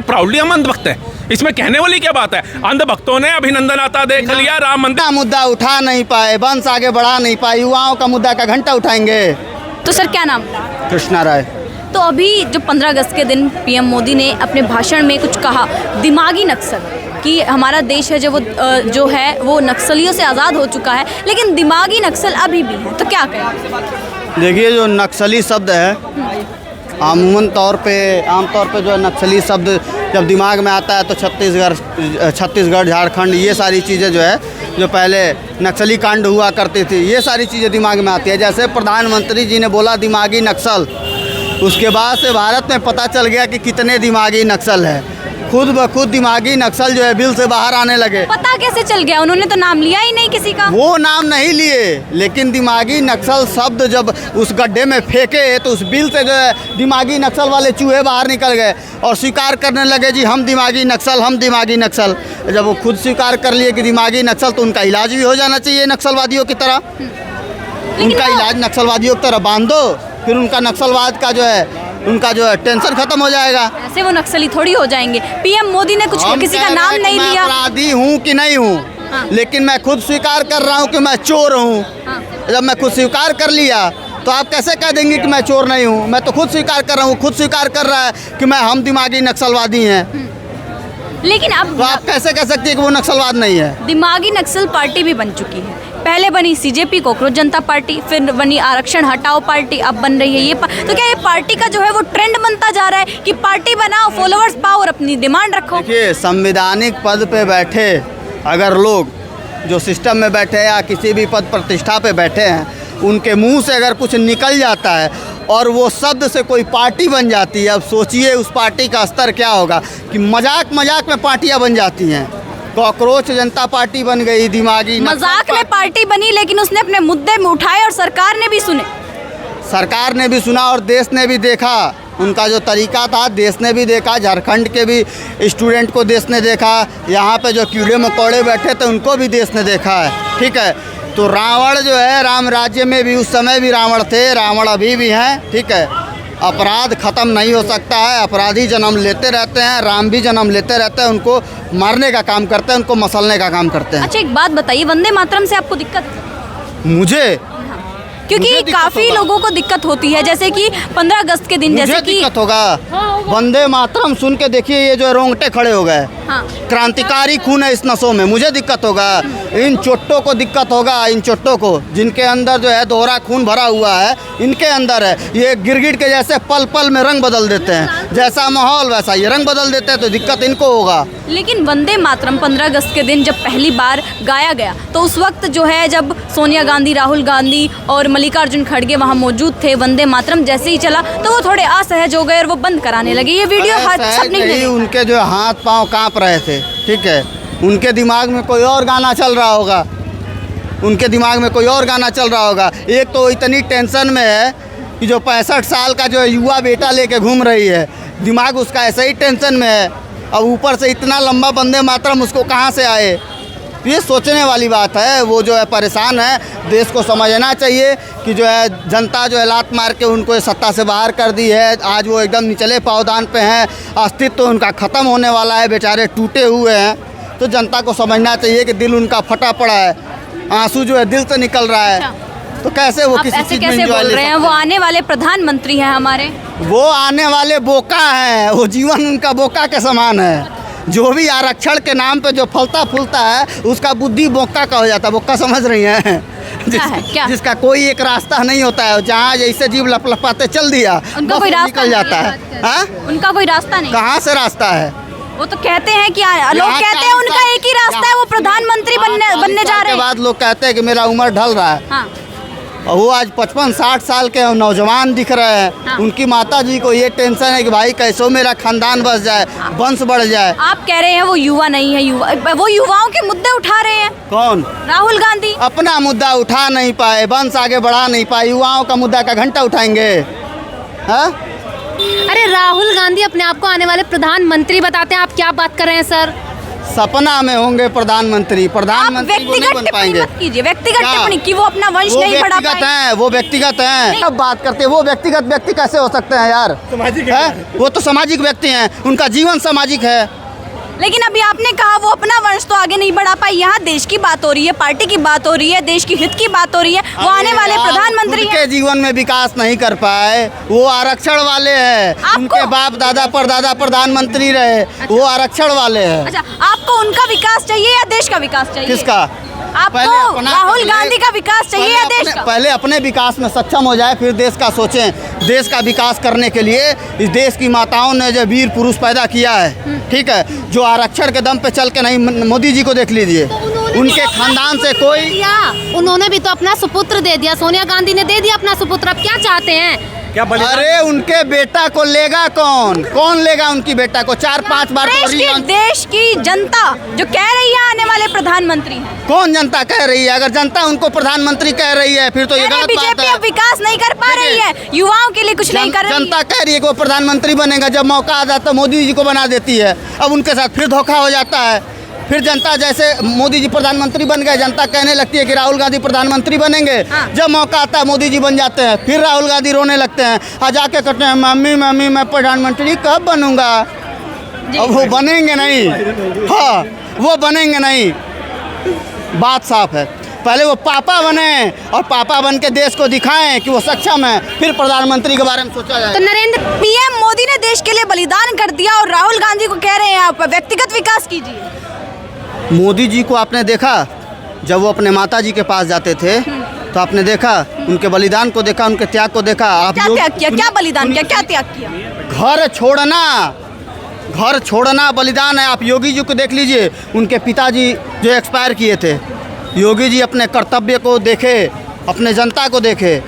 Proudly हम अंधभक्त है, इसमें कहने वाली क्या बात है। अंधभक्तों ने अभिनंदन आता देख लिया, राम मंदिर मुद्दा उठा नहीं पाए, वंश आगे बढ़ा नहीं पाए, युवाओं का मुद्दा का घंटा उठाएंगे। तो सर क्या नाम? कृष्णा राय। तो अभी जो 15 अगस्त के दिन पीएम मोदी ने अपने भाषण में कुछ कहा, दिमागी नक्सल, कि हमारा देश है जो है वो नक्सलियों से आज़ाद हो चुका है, लेकिन दिमागी नक्सल अभी भी है, तो क्या कहें? देखिए, जो नक्सली शब्द है आमतौर पे जो है नक्सली शब्द जब दिमाग में आता है तो छत्तीसगढ़ झारखंड ये सारी चीज़ें जो है जो पहले नक्सली कांड हुआ करती थी, ये सारी चीज़ें दिमाग में आती है। जैसे प्रधानमंत्री जी ने बोला दिमागी नक्सल, उसके बाद से भारत में पता चल गया कि कितने दिमागी नक्सल है। खुद ब खुद दिमागी नक्सल जो है बिल से बाहर आने लगे। पता कैसे चल गया? उन्होंने तो नाम लिया ही नहीं किसी का। वो नाम नहीं लिए, लेकिन दिमागी नक्सल शब्द जब उस गड्ढे में फेंके तो उस बिल से जो है दिमागी नक्सल वाले चूहे बाहर निकल गए और स्वीकार करने लगे जी हम दिमागी नक्सल। जब वो खुद स्वीकार कर लिए कि दिमागी नक्सल, तो उनका इलाज भी हो जाना चाहिए नक्सलवादियों की तरह। उनका इलाज नक्सलवादियों की तरह बांध दो, फिर उनका नक्सलवाद का जो है उनका जो है टेंशन खत्म हो जाएगा। ऐसे वो नक्सली थोड़ी हो जाएंगे। पीएम मोदी ने कुछ किसी का नाम नहीं लिया। मैं अपराधी हूँ कि नहीं हूँ, हाँ। लेकिन मैं खुद स्वीकार कर रहा हूँ कि मैं चोर हूँ। हाँ। जब मैं खुद स्वीकार कर लिया तो आप कैसे कह देंगे कि मैं चोर नहीं हूँ? मैं तो खुद स्वीकार कर रहा हूँ, खुद स्वीकार कर रहा है कि हम दिमागी नक्सलवादी हैं। लेकिन अब तो आप कैसे कह सकती है कि वो नक्सलवाद नहीं है? दिमागी नक्सल पार्टी भी बन चुकी है। पहले बनी सीजेपी कोकरोच जनता पार्टी, फिर बनी आरक्षण हटाओ पार्टी, अब बन रही है ये तो क्या ये पार्टी का जो है वो ट्रेंड बनता जा रहा है कि पार्टी बनाओ, फॉलोअर्स पाओ और अपनी डिमांड रखो? देखिए, संवैधानिक पद पे बैठे अगर लोग जो सिस्टम में बैठे हैं या किसी भी पद प्रतिष्ठा पे बैठे हैं, उनके मुंह से अगर कुछ निकल जाता है और वो शब्द से कोई पार्टी बन जाती है, अब सोचिए उस पार्टी का स्तर क्या होगा कि मजाक में पार्टियां बन जाती हैं। कॉकरोच जनता पार्टी बन गई, दिमागी मजाक में पार्टी बनी, लेकिन उसने अपने मुद्दे में उठाए और सरकार ने भी सुने। सरकार ने भी सुना और देश ने भी देखा। उनका जो तरीका था देश ने भी देखा, झारखंड के भी स्टूडेंट को देश ने देखा, यहाँ पे जो कीड़े मकोड़े बैठे थे उनको भी देश ने देखा है। ठीक है, तो रावण जो है राम राज्य में भी उस समय भी रावण थे, रावण अभी भी हैं। ठीक है, अपराध ख़त्म नहीं हो सकता है, अपराधी जन्म लेते रहते हैं, राम भी जन्म लेते रहते हैं, उनको मारने का काम करते हैं, उनको मसलने का काम करते हैं। अच्छा, एक बात बताइए, वंदे मातरम से आपको दिक्कत? मुझे क्योंकि काफी लोगों को दिक्कत होती है, जैसे कि 15 अगस्त के दिन जैसे कि दिक्कत होगा। वंदे मातरम सुन के देखिए, ये जो रोंगटे खड़े हो गए। हाँ। क्रांतिकारी खून है इस नसों में, मुझे दिक्कत होगा, इन चोट्टों को दिक्कत होगा, इन चोट्टों को जिनके अंदर जो है दोहरा खून भरा हुआ है, इनके अंदर है। ये गिरगिट के जैसे पल पल में रंग बदल देते हैं, जैसा माहौल वैसा ये रंग बदल देते हैं, तो दिक्कत इनको होगा। लेकिन वंदे मातरम 15 अगस्त के दिन जब पहली बार गाया गया तो उस वक्त जो है जब सोनिया गांधी, राहुल गांधी और मल्लिकार्जुन खड़गे वहाँ मौजूद थे, वंदे मातरम जैसे ही चला तो वो थोड़े असहज हो गए और वो बंद कराने लगे। ये वीडियो सबने उनके जो हाथ पांव कांप रहे थे। ठीक है, उनके दिमाग में कोई और गाना चल रहा होगा, उनके दिमाग में कोई और गाना चल रहा होगा। एक तो इतनी टेंशन में है कि जो 65 साल का जो युवा बेटा लेके घूम रही है, दिमाग उसका ऐसे ही टेंशन में है। अब ऊपर से इतना लंबा वंदे मातरम उसको कहाँ से आए? ये सोचने वाली बात है। वो जो है परेशान है, देश को समझना चाहिए कि जो है जनता जो है लात मार के उनको सत्ता से बाहर कर दी है। आज वो एकदम निचले पावदान पे हैं, अस्तित्व तो उनका ख़त्म होने वाला है, बेचारे टूटे हुए हैं। तो जनता को समझना चाहिए कि दिल उनका फटा पड़ा है, आंसू जो है दिल से निकल रहा है। तो कैसे वो किसी चीज़ में कैसे बोल रहे हैं? वो आने वाले प्रधानमंत्री हैं हमारे, वो आने वाले बोका हैं, वो जीवन उनका बोका के समान है। जो भी आरक्षण के नाम पे जो फलता फूलता है उसका बुद्धि बोका का हो जाता है। बोका समझ रही हैं? जिसका कोई एक रास्ता नहीं होता है, जहाँ जैसे जीव लपलपाते चल दिया उनका कोई रास्ता निकल जाता है। हाँ? उनका कोई रास्ता नहीं। कहाँ से रास्ता है? वो तो कहते हैं कि लोग कहते हैं उनका एक ही रास्ता है, वो प्रधानमंत्री बनने जा रहे हैं। बाद लोग कहते हैं कि मेरा उम्र ढल रहा है। हाँ। और वो आज 55-60 साल के नौजवान दिख रहे हैं। हाँ। उनकी माता जी को ये टेंशन है कि भाई कैसे मेरा खानदान बस जाए, वंश बढ़ जाए। आप कह रहे हैं वो युवा नहीं है, वो युवाओं के मुद्दे उठा रहे हैं। कौन? राहुल गांधी अपना मुद्दा उठा नहीं पाए, वंश आगे बढ़ा नहीं पाए, युवाओं का मुद्दा का घंटा उठाएंगे। हाँ? अरे राहुल गांधी अपने आप को आने वाले प्रधानमंत्री बताते हैं, आप क्या बात कर रहे हैं सर? सपना में होंगे प्रधानमंत्री, आप प्रधानमंत्री वो नहीं व्यक्तिगत बन टिप्पणी पाएंगे। मत कीजिए, व्यक्तिगत क्या? टिप्पणी कि वो अपना वंश वो नहीं बढ़ा व्यक्तिगत पाए। हैं, वो व्यक्तिगत हैं। अब बात करते हैं, वो व्यक्तिगत व्यक्ति कैसे हो सकते हैं यार? सामाजिक है? वो तो सामाजिक व्यक्ति हैं, उनका जीवन सामाजिक है। लेकिन अभी आपने कहा वो अपना वंश तो आगे नहीं बढ़ा पाई। यहाँ देश की बात हो रही है, पार्टी की बात हो रही है, देश की हित की बात हो रही है। वो आने वाले अरे प्रधानमंत्री खुद हैं। के जीवन में विकास नहीं कर पाए, वो आरक्षण वाले हैं। आपको- उनके बाप दादा परदादा प्रधानमंत्री रहे, वो आरक्षण वाले हैं। अच्छा, आपको उनका विकास चाहिए या देश का विकास चाहिए? किसका? आपको पहले अपना- राहुल पहले- गांधी का विकास चाहिए या पहले देश अपने- का? पहले अपने विकास में सक्षम हो जाए, फिर देश का सोचें। देश का विकास करने के लिए इस देश की माताओं ने जो वीर पुरुष पैदा किया है, ठीक है, जो आरक्षण के दम पे चल के नहीं, मोदी जी को देख लीजिए, उनके खानदान से कोई। उन्होंने भी तो अपना सुपुत्र दे दिया, सोनिया गांधी ने दे दिया अपना सुपुत्र। अब क्या चाहते हैं? क्या अरे उनके बेटा को लेगा कौन? कौन लेगा उनकी बेटा को? 4-5 बार तो देश की जनता जो कह रही है आने वाले प्रधानमंत्री हैं। कौन जनता कह रही है? अगर जनता उनको प्रधानमंत्री कह रही है फिर तो ये गलत बात बीजेपी है। अब विकास नहीं कर पा रही है, युवाओं के लिए कुछ नहीं कर रही जनता है। कह रही है कि वो प्रधानमंत्री बनेगा, जब मौका आ जाता है मोदी जी को बना देती है। अब उनके साथ फिर धोखा हो जाता है। फिर जनता, जैसे मोदी जी प्रधानमंत्री बन गए, जनता कहने लगती है कि राहुल गांधी प्रधानमंत्री बनेंगे। हाँ। जब मौका आता है मोदी जी बन जाते हैं, फिर राहुल गांधी रोने लगते हैं, आ जाके कहते हैं मम्मी मम्मी मैं प्रधानमंत्री कब बनूंगा? अब वो बनेंगे नहीं। हाँ, वो बनेंगे नहीं, बात साफ है। पहले वो पापा बने और पापा बन के देश को दिखाएं कि वो सक्षम है, फिर प्रधानमंत्री के बारे में सोचा जाए। तो नरेंद्र पीएम मोदी ने देश के लिए बलिदान कर दिया और राहुल गांधी को कह रहे हैं आप व्यक्तिगत विकास कीजिए। मोदी जी को आपने देखा जब वो अपने माता जी के पास जाते थे, तो आपने देखा उनके बलिदान को देखा, उनके त्याग को देखा। आप क्या त्याग किया, क्या बलिदान किया, क्या त्याग किया? घर छोड़ना बलिदान है। आप योगी जी को देख लीजिए, उनके पिताजी जो एक्सपायर किए थे, योगी जी अपने कर्तव्य को देखे, अपने जनता को देखे।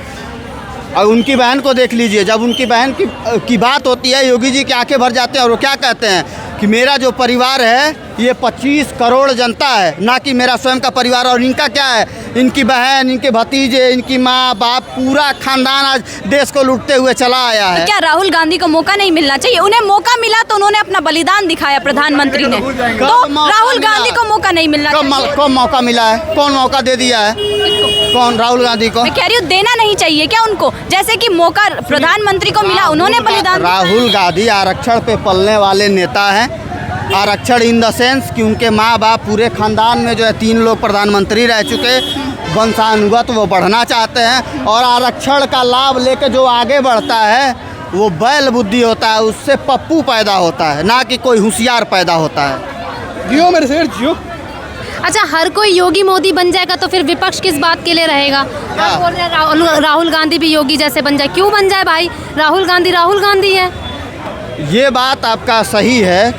और उनकी बहन को देख लीजिए, जब उनकी बहन की बात होती है, योगी जी की आंखें भर जाते हैं और वो क्या कहते हैं कि मेरा जो परिवार है ये 25 करोड़ जनता है, ना कि मेरा स्वयं का परिवार। और इनका क्या है, इनकी बहन, इनके भतीजे, इनकी माँ बाप, पूरा खानदान आज देश को लूटते हुए चला आया है। क्या राहुल गांधी को मौका नहीं मिलना चाहिए? उन्हें मौका मिला तो उन्होंने अपना बलिदान दिखाया प्रधानमंत्री ने, तो राहुल गांधी को मौका नहीं मिलना चाहिए। कब मौका मिला है? कौन मौका दे दिया है? कौन? राहुल गांधी को। मैं कह रही हूँ देना नहीं चाहिए क्या उनको? जैसे कि मौका प्रधानमंत्री को मिला, उन्होंने बलिदान दिखाया। राहुल गांधी आरक्षण पे पलने वाले नेता हैं। आरक्षण इन द सेंस कि उनके माँ बाप, पूरे खानदान में जो है 3 लोग प्रधानमंत्री रह चुके, वंशानुगत वो बढ़ना चाहते हैं। और आरक्षण का लाभ लेके जो आगे बढ़ता है वो बैल बुद्धि होता है, उससे पप्पू पैदा होता है, ना कि कोई होशियार पैदा होता है। जियो मेरे शेर जियो। अच्छा, हर कोई योगी मोदी बन जाएगा तो फिर विपक्ष किस बात के लिए रहेगा? आप बोल रहे हैं राहुल गांधी भी योगी जैसे बन जाए। क्यों बन जाए भाई? राहुल गांधी है। ये बात आपका सही है,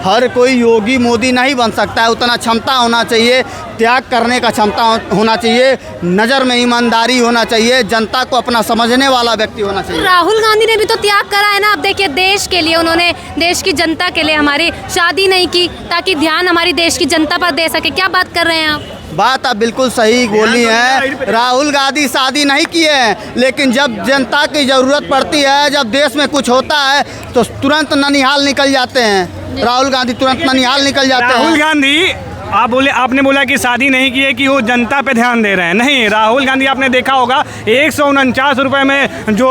हर कोई योगी मोदी नहीं बन सकता है। उतना क्षमता होना चाहिए, त्याग करने का क्षमता होना चाहिए, नज़र में ईमानदारी होना चाहिए, जनता को अपना समझने वाला व्यक्ति होना चाहिए। राहुल गांधी ने भी तो त्याग करा है ना। अब देखिए, देश के लिए उन्होंने, देश की जनता के लिए हमारी शादी नहीं की ताकि ध्यान हमारी देश की जनता पर दे सके। क्या बात कर रहे हैं आप? बात आप बिल्कुल सही बोली है। राहुल गांधी शादी नहीं किए हैं, लेकिन जब जनता की ज़रूरत पड़ती है, जब देश में कुछ होता है तो तुरंत ननिहाल निकल जाते हैं। राहुल गांधी तुरंत ननिहाल निकल जाते हैं। राहुल गांधी, आपने बोला कि शादी नहीं की है कि वो जनता पे ध्यान दे रहे हैं। नहीं, राहुल गांधी आपने देखा होगा 149 रुपए में जो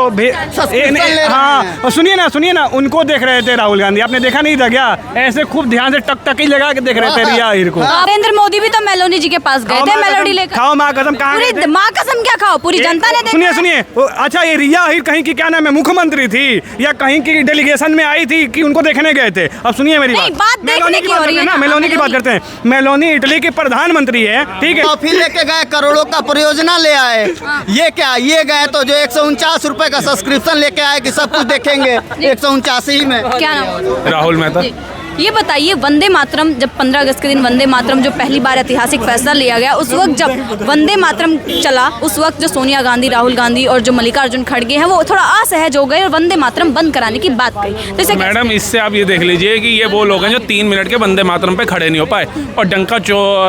हाँ, और सुनिए ना, उनको देख रहे थे राहुल गांधी। आपने देखा नहीं था क्या? ऐसे खूब ध्यान से टकटकी लगा के देख रहे थे रिया हीर को। नरेंद्र मोदी भी तो मेलोनी जी के पास गए थे, मेलोडी लेकर। खाओ माँ कसम, कहाँ गए थे? माँ कसम क्या खाओ, पूरी जनता ने देखा। सुनिए, अच्छा, ये रिया हीर कहीं की क्या नाम है, मुख्यमंत्री थी या कहीं की डेलीगेशन में आई थी कि उनको देखने गए थे? अब सुनिए मेरी बात, मेलोनी की बात करते हैं ना, मेलोनी की बात करते हैं। मेलोनी इटली की प्रधानमंत्री है, ठीक है। टॉफी लेके गए, करोड़ों का परियोजना ले आए। ये क्या, ये गए तो जो 149 रुपए का सब्सक्रिप्शन लेके आए कि सब कुछ देखेंगे 149 में। क्या नाम? राहुल मेहता। ये बताइए, वंदे मातरम जब 15 अगस्त के दिन वंदे मातरम जो पहली बार ऐतिहासिक फैसला लिया गया, उस वक्त जब वंदे मातरम चला, उस वक्त जो सोनिया गांधी, राहुल गांधी और जो मल्लिकार्जुन खड़गे हैं वो थोड़ा असहज हो गए और वंदे मातरम बंद कराने की बात कही। तो मैडम, इससे आप ये देख लीजिए कि ये वो लोग हैं जो 3 मिनट के वंदे मातरम पे खड़े नहीं हो पाए और डंका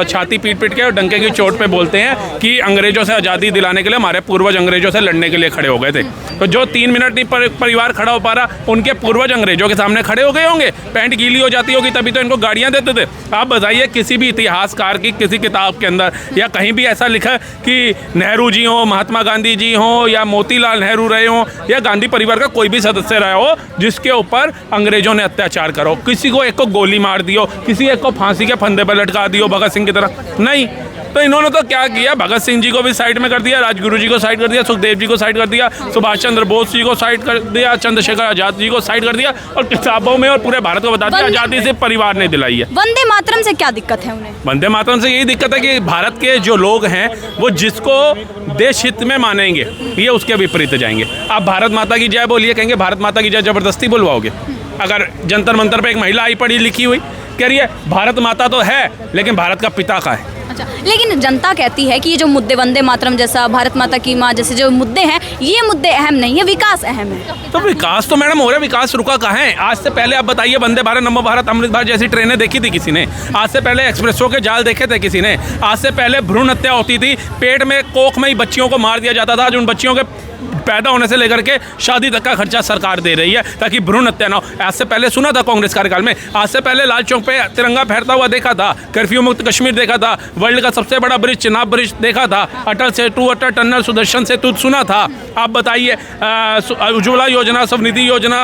छाती पीट के और डंके की चोट पे बोलते हैं कि अंग्रेजों से आज़ादी दिलाने के लिए हमारे पूर्वज अंग्रेजों से लड़ने के लिए खड़े हो गए थे। तो जो 3 मिनट नहीं परिवार खड़ा हो पा रहा, उनके पूर्वज अंग्रेजों के सामने खड़े हो गए होंगे, पैंट गीली हो जाती होगी तभी तो इनको गाड़ियाँ देते थे। आप बताइए किसी भी इतिहासकार की किसी किताब के अंदर या कहीं भी ऐसा लिखा है कि नेहरू जी हो, महात्मा गांधी जी हो, या मोतीलाल नेहरू रहे हो, या गांधी परिवार का कोई भी सदस्य रहा हो जिसके ऊपर अंग्रेजों ने अत्याचार करो, किसी को एक को गोली मार दियो, किसी एक को फांसी के फंदे पर लटका दियो भगत सिंह की तरह? नहीं। तो इन्होंने तो क्या किया, भगत सिंह जी को भी साइड में कर दिया, राजगुरु जी को साइड कर दिया, सुखदेव जी को साइड कर दिया, सुभाष चंद्र बोस जी को साइड कर दिया, चंद्रशेखर आजाद जी को साइड कर दिया, और किताबों में और पूरे भारत को बता दिया आज़ादी से परिवार ने दिलाई है। वंदे मातरम से क्या दिक्कत है उन्हें? वंदे मातरम से यही दिक्कत है कि भारत के जो लोग हैं वो जिसको देश हित में मानेंगे ये उसके विपरीत जाएंगे। आप भारत माता की जय बोलिए, कहेंगे भारत माता की जय जबरदस्ती बुलवाओगे? अगर जंतर मंतर पे एक महिला आई पढ़ी लिखी हुई कह रही है भारत माता तो है लेकिन भारत का पिता का है। अच्छा, लेकिन जनता कहती है कि ये जो मुद्दे वंदे मातरम जैसा, भारत माता की माँ जैसे जो मुद्दे हैं, ये मुद्दे अहम नहीं है, विकास अहम है। तो विकास तो मैडम हो रहा है, विकास रुका कहाँ है? आज से पहले आप बताइए वंदे भारत, नमो भारत, अमृत भारत जैसी ट्रेनें देखी थी किसी ने? आज से पहले एक्सप्रेसों के जाल देखे थे किसी ने? आज से पहले भ्रूण हत्या होती थी, पेट में कोख में ही बच्चियों को मार दिया जाता था। आज उन बच्चियों के पैदा होने से लेकर के शादी तक का खर्चा सरकार दे रही है ताकि भ्रूण हत्या ना हो। आज से पहले सुना था कांग्रेस कार्यकाल में, आज से पहले लाल चौक पे तिरंगा फहरता हुआ देखा था, कर्फ्यू मुक्त कश्मीर देखा था, वर्ल्ड का सबसे बड़ा ब्रिज चिनाब ब्रिज देखा था, अटल सेतु, अटल टनल, सुदर्शन सेतु सुना था। आप बताइए उज्ज्वला योजना, स्वनिधि योजना,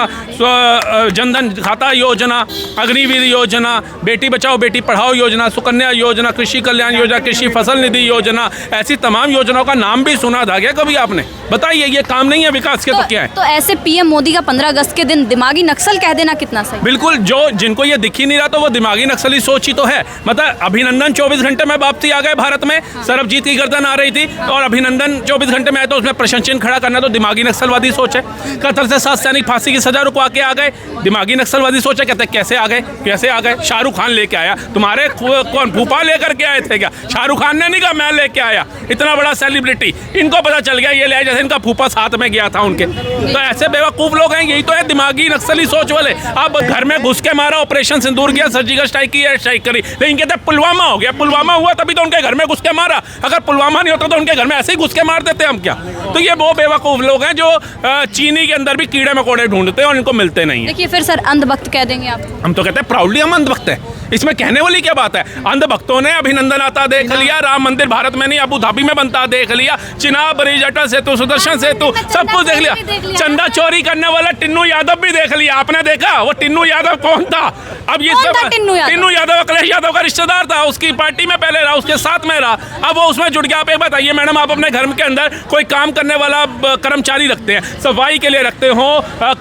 जनधन खाता योजना, अग्निवीर योजना, बेटी बचाओ बेटी पढ़ाओ योजना, सुकन्या योजना, कृषि कल्याण योजना, कृषि फसल निधि योजना, ऐसी तमाम योजनाओं का नाम भी सुना था क्या कभी आपने? बताइए, ये काम नहीं है विकास के तो क्या है? तो ऐसे पीएम मोदी का 15 अगस्त के दिन दिमागी नक्सल कह देना कितना सही? बिल्कुल, जो जिनको ये दिख ही नहीं रहा तो वो दिमागी नक्सली सोच ही तो है। मतलब अभिनंदन 24 घंटे में वापसी आ गए भारत में, सरबजीत की गर्दन आ रही थी और अभिनंदन 24 घंटे में आए तो उसमें प्रशंसा चिन्ह खड़ा करना तो दिमागी नक्सलवादी सोच है। कतर से 7 सैनिक फांसी की सजा रुकवा के आ गए, दिमागी नक्सलवादी सोच है। कहते कैसे आ गए, कैसे आ गए? शाहरुख खान लेके आया, तुम्हारे कौन फूफा लेकर के आए थे क्या? शाहरुख खान ने नहीं कहा मैं लेके आया, इतना बड़ा सेलिब्रिटी, इनको पता चल गया ये ले आया, जैसे इनका फूफा साथ में गया था उनके। तो ऐसे बेवकूफ लोग हैं, यही तो है दिमागी नक्सली सोच वाले। अब घर में घुस के मारा, ऑपरेशन सिंदूर किया, सर्जिकल स्ट्राइक की, एयर स्ट्राइक करी, लेकिन कहते पुलवामा हो गया। पुलवामा हुआ तभी तो उनके घर में घुस के मारा, अगर पुलवामा नहीं होता तो उनके घर में ऐसे ही घुस के मार देते हम क्या? तो ये वो बेवकूफ लोग हैं जो चीनी के अंदर भी कीड़े मकोड़े ढूंढते हैं और इनको मिलते नहीं है। देखिए फिर सर अंधभक्त कह देंगे आप? हम तो कहते हैं प्राउडली हम अंधभक्त हैं, इसमें कहने वाली क्या बात है? अंधभक्तों ने अभिनंदन आता देख लिया, राम मंदिर भारत में नहीं अबू धाबी में बनता देख लिया, चिनाब ब्रिज, अटल सेतु, सुदर्शन सेतु, सब कुछ देख लिया। चंदा चोरी करने वाला टिन्नू यादव भी देख लिया, आपने देखा? वो टिन्नू यादव कौन था? अब ये सब टिन्नू यादव अखिलेश यादव का रिश्तेदार था, उसकी पार्टी में पहले रहा, उसके साथ में रहा, अब वो उसमें जुड़ गया। आप एक बताइए मैडम, आप अपने घर के अंदर कोई काम करने वाला कर्मचारी रखते हैं, सफाई के लिए रखते हो,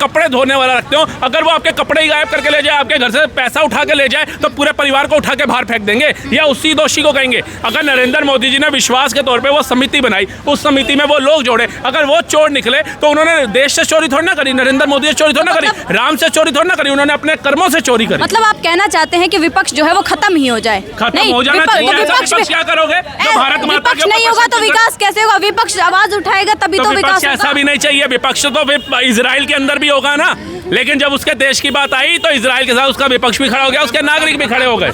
कपड़े धोने वाला रखते हो, अगर वो आपके कपड़े ही गायब करके ले जाए, आपके घर से पैसा उठा के ले जाए तो पूरे परिवार को उठा के बाहर फेंक देंगे या उसी दोषी को कहेंगे? अगर नरेंद्र मोदी जी ने विश्वास के तौर पे वो समिति बनाई, उस समिति में वो लोग जोड़े, अगर वो चोर निकले तो उन्होंने देश से चोरी थोड़ी ना करी, नरेंद्र मोदी से चोरी थोड़ी ना करी, राम से चोरी थोड़ी ना करी, उन्होंने अपने कर्मों से चोरी करी। मतलब आप कहना चाहते हैं कि विपक्ष जो है वो खत्म ही हो जाए? खत्म हो जाना चाहिए। विपक्ष क्या करोगे? जो भारत माता विपक्ष नहीं होगा तो विकास कैसे होगा? विपक्ष आवाज उठाएगा तभी तो विकास होगा। ऐसा भी नहीं चाहिए, विपक्ष तो इजराइल के अंदर भी होगा ना, लेकिन जब उसके देश की बात आई तो इजराइल के साथ उसका विपक्ष भी खड़ा हो गया, उसके नागरिक भी खड़े हो गए।